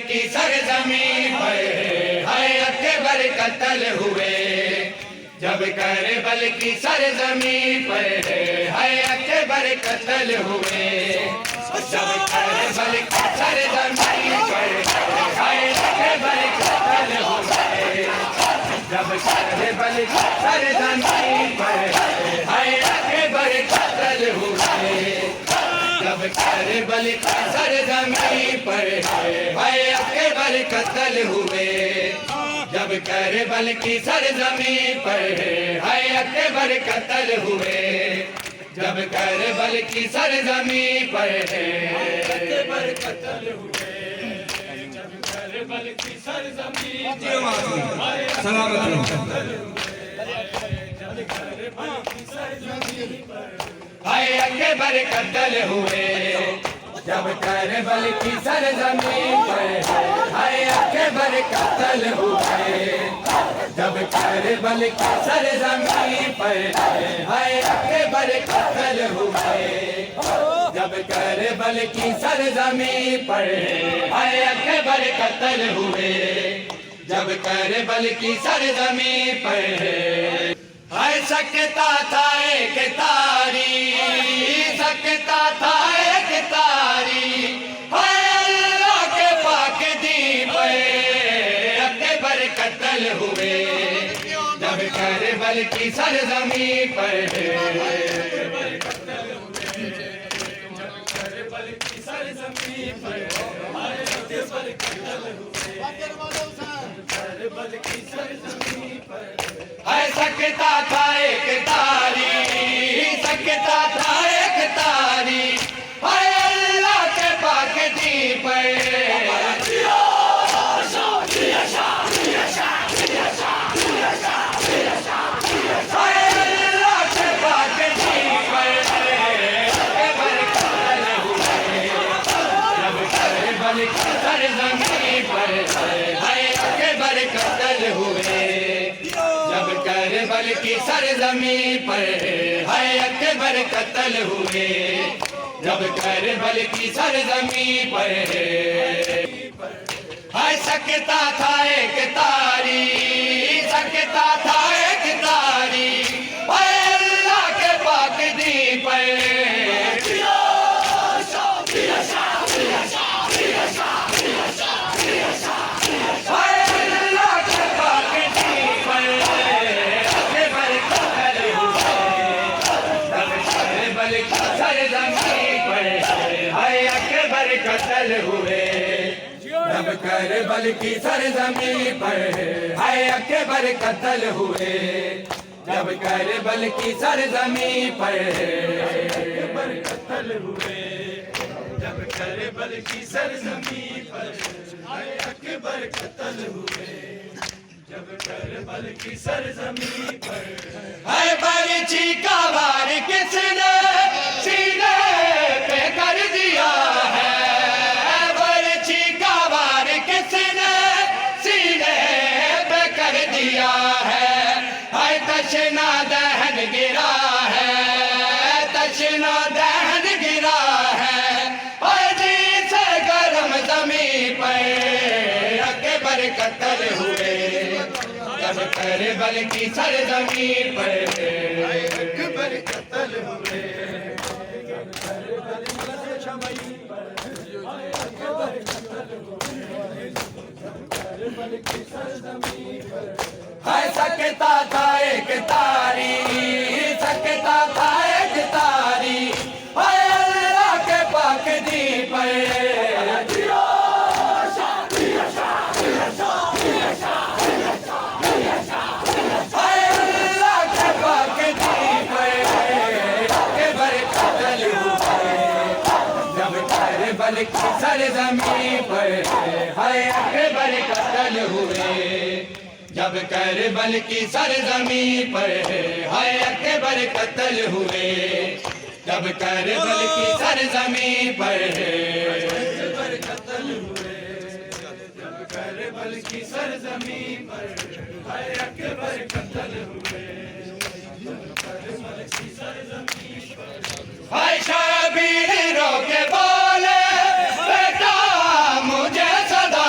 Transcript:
کی سرزمین پر ہے اکبر قتل ہوئے، جب کربل کی سرزمین پر ہے اکبر قتل ہوئے، جب کربل کی سرزمین پر ہے اکبر قتل ہوئے، جب کربل کی سرزمین پر ہے اکبر قتل ہوئے، جب کربل کی سرزمین پر ہے اکبر قتل ہوئے، جب کربل کی سرزمین پر ہے اکبر قتل ہوئے، جب کربل کی سرزمین پر ہے اکبر قتل ہوئے، جب کربل کی سرزمین پر سلامت ہے اکبر قتل ہوئے، جب کربل کی سرزمین پر ہے اکبر قتل ہوئے، جب کربل کی سرزمین پر ہے اکبر قتل ہوئے، جب کربل کی سرزمین پر ہے اکبر قتل ہوئے، جب کربل کی سرزمین پر ہے سکتا تھا ایک تاری، سکتا تھا ایک تاری، ہے اللہ کے پاک دین پر اکبر قتل ہوئے، جب کربل کی سرزمین پر کربل کی سرزمین پر اکبر قتل ہوئے، کربل کی سرزمین پر ہے سکتا تھا ایک تاری، سکتا تھا ایک تاری، ہے اللہ کے پاک دین پر سرزمین پر ہے اکبر قتل ہوئے، جب کربل کی سرزمین پر ہے اکبر قتل ہوئے، جب کربل کی سرزمین پر ہے سکتا تھا ایک تاری، سکتا تھا ایک تاری، ہے اللہ کے پاک دین پر قتل ہوئے، جب کربل کی سرزمین پر ہے اکبر قتل ہوئے، جب کربل کی سرزمین پر اکبر قتل ہوئے، جب کربل کی سرزمین پر ہے اکبر قتل ہوئے، جب کربل کی سرزمین پر ہے برچی کا وار کس نے سینے پہ کر دیا ہے، تشنا دہن گرا ہے، تشنا دہن گرا ہے، اور جی سے گرم زمین پر اکبر قتل ہوئے، جب کربل کی سرزمین پر اکبر قتل ہوئے، جب کربل کی سرزمین پر اکبر قتل ہوئے، جب کربل کی سرزمین پر ہے سکتا تھا ایک تاری، سکتا تھا ایک تاری، ہے اللہ کے پاک دین پر ہے اللہ کے پاک دین پر اکبر قتل ہوئے، جب کربل کی سرزمین پر ہے اکبر قتل ہوئے، جب کربل کی سرزمین پر ہے اکبر قتل ہوئے، جب کربل کی سرزمین پر اکبر قتل ہوئے، جب کربل کی سرزمین پر ہے اکبر قتل ہوئے، جب کربل کی سرزمین پر ہے شبیر رو کے بولے بیٹا مجھے صدا